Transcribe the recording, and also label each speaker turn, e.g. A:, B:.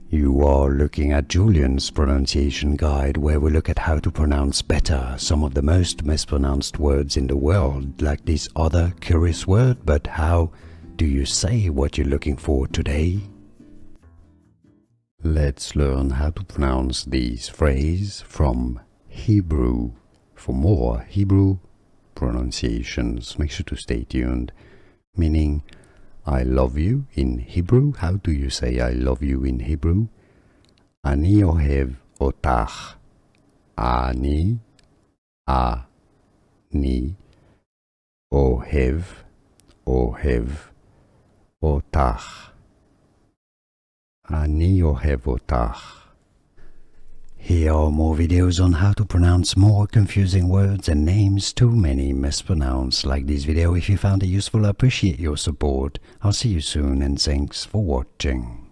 A: You are looking at Julian's pronunciation guide, where we look at how to pronounce better some of the most mispronounced words in the world, like this other curious word. But how do you say what you're looking for today? Let's learn how to pronounce this phrase from Hebrew. For more Hebrew pronunciations, make sure to stay tuned. Meaning, I love you in Hebrew. How do you say I love you in Hebrew? Ani Ohev Otach. Ani Ohev Otach. Ani Ohev Otach. Here are more videos on how to pronounce more confusing words and names too many mispronounced. Like this video if you found it useful. I appreciate your support. I'll see you soon and thanks for watching.